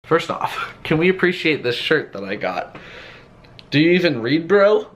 First off, can we appreciate this shirt that I got? Do you even read, bro?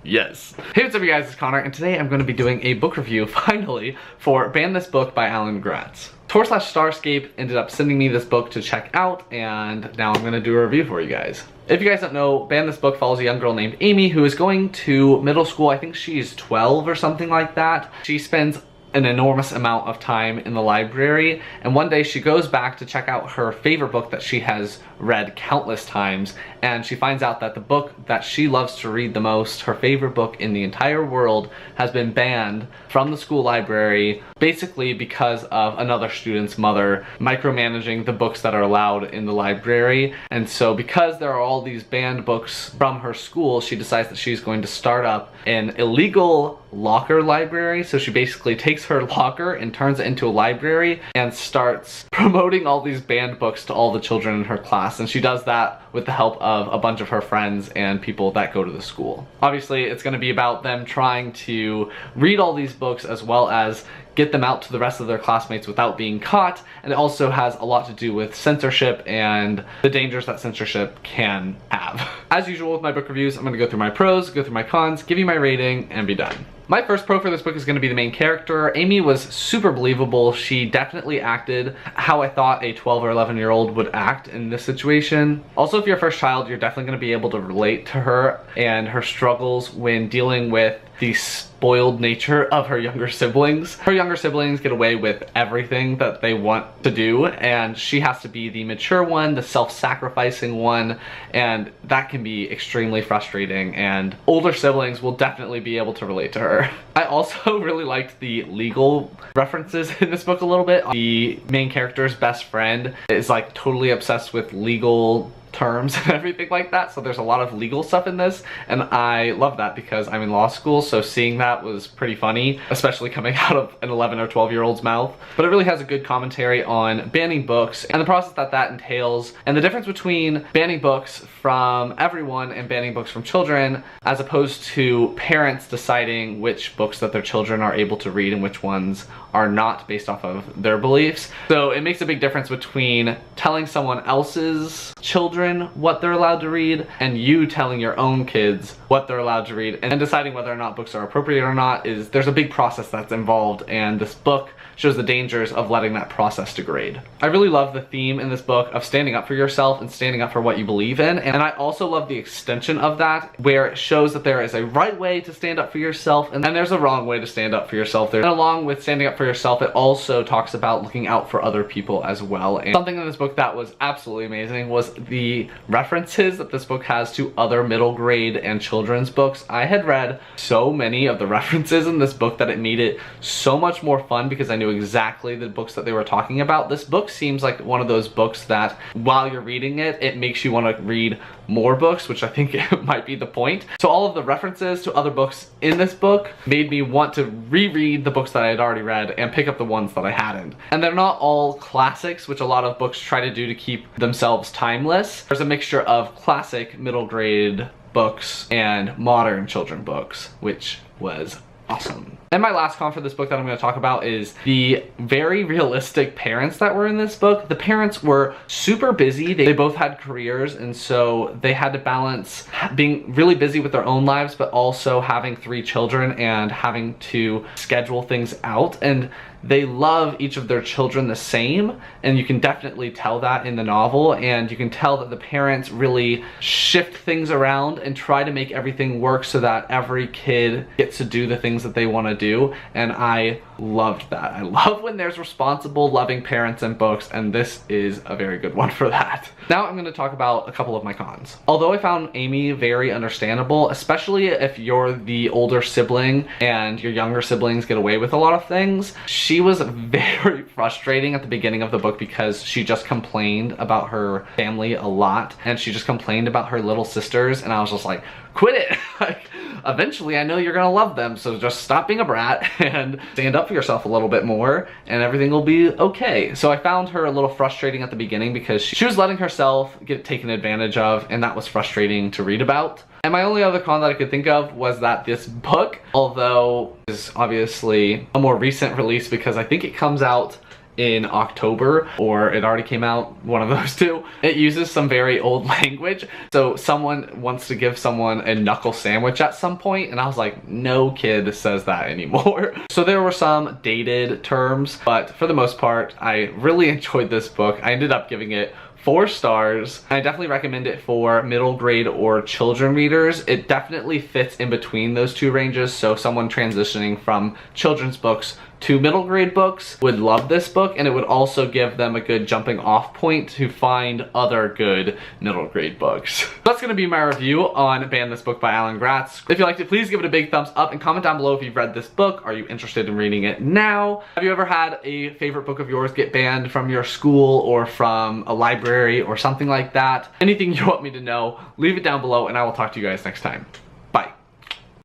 Yes. Hey, what's up you guys, it's Connor, and today I'm going to be doing a book review, finally, for Ban This Book by Alan Gratz. Tor/Starscape ended up sending me this book to check out, and now I'm going to do a review for you guys. If you guys don't know, Ban This Book follows a young girl named Amy who is going to middle school. I think she's 12 or something like that. She spends an enormous amount of time in the library, and one day she goes back to check out her favorite book that she has read countless times, and she finds out that the book that she loves to read the most, her favorite book in the entire world, has been banned from the school library, basically because of another student's mother micromanaging the books that are allowed in the library. And so because there are all these banned books from her school, she decides that she's going to start up an illegal locker library. So she basically takes her locker and turns it into a library and starts promoting all these banned books to all the children in her class. And she does that with the help of a bunch of her friends and people that go to the school. Obviously, it's going to be about them trying to read all these books as well as get them out to the rest of their classmates without being caught, and it also has a lot to do with censorship and the dangers that censorship can have. As usual with my book reviews, I'm going to go through my pros, go through my cons, give you my rating, and be done. My first pro for this book is going to be the main character. Amy was super believable. She definitely acted how I thought a 12 or 11-year-old would act in this situation. Also, if you're a first child, you're definitely going to be able to relate to her and her struggles when dealing with the spoiled nature of her younger siblings. Her younger siblings get away with everything that they want to do, and she has to be the mature one, the self-sacrificing one, and that can be extremely frustrating, and older siblings will definitely be able to relate to her. I also really liked the legal references in this book a little bit. The main character's best friend is like totally obsessed with legal terms and everything like that, so there's a lot of legal stuff in this, and I love that because I'm in law school, so seeing that was pretty funny, especially coming out of an 11 or 12-year-old's mouth. But it really has a good commentary on banning books and the process that entails, and the difference between banning books from everyone and banning books from children, as opposed to parents deciding which books that their children are able to read and which ones are not based off of their beliefs. So it makes a big difference between telling someone else's children what they're allowed to read and you telling your own kids what they're allowed to read, and deciding whether or not books are appropriate or not. There's a big process that's involved, and this book shows the dangers of letting that process degrade. I really love the theme in this book of standing up for yourself and standing up for what you believe in, and I also love the extension of that, where it shows that there is a right way to stand up for yourself and there's a wrong way to stand up for yourself. And along with standing up for yourself, it also talks about looking out for other people as well. And something in this book that was absolutely amazing was the references that this book has to other middle grade and children's books. I had read so many of the references in this book that it made it so much more fun because I knew exactly the books that they were talking about. This book seems like one of those books that while you're reading it, it makes you want to read more books, which I think might be the point. So all of the references to other books in this book made me want to reread the books that I had already read and pick up the ones that I hadn't. And they're not all classics, which a lot of books try to do to keep themselves timeless. There's a mixture of classic middle grade books and modern children books, which was awesome. And my last con for this book that I'm going to talk about is the very realistic parents that were in this book. The parents were super busy. They both had careers, and so they had to balance being really busy with their own lives, but also having 3 children and having to schedule things out. And they love each of their children the same, and you can definitely tell that in the novel, and you can tell that the parents really shift things around and try to make everything work so that every kid gets to do the things that they want to do, and I loved that. I love when there's responsible, loving parents in books, and this is a very good one for that. Now I'm going to talk about a couple of my cons. Although I found Amy very understandable, especially if you're the older sibling and your younger siblings get away with a lot of things, she was very frustrating at the beginning of the book because she just complained about her family a lot, and she just complained about her little sisters, and I was just like, quit it. Like, eventually I know you're gonna love them, so just stop being a brat and stand up for yourself a little bit more and everything will be okay. So I found her a little frustrating at the beginning because she was letting herself get taken advantage of, and that was frustrating to read about. And my only other con that I could think of was that this book, although is obviously a more recent release because I think it comes out in October, or it already came out, one of those two. It uses some very old language. So someone wants to give someone a knuckle sandwich at some point, and I was like, no kid says that anymore. So there were some dated terms, but for the most part, I really enjoyed this book. I ended up giving it 4 stars. I definitely recommend it for middle grade or children readers. It definitely fits in between those two ranges, so someone transitioning from children's books to middle grade books would love this book, and it would also give them a good jumping off point to find other good middle grade books. That's gonna be my review on Ban This Book by Alan Gratz. If you liked it, please give it a big thumbs up and comment down below if you've read this book. Are you interested in reading it now? Have you ever had a favorite book of yours get banned from your school or from a library or something like that? Anything you want me to know, leave it down below, and I will talk to you guys next time.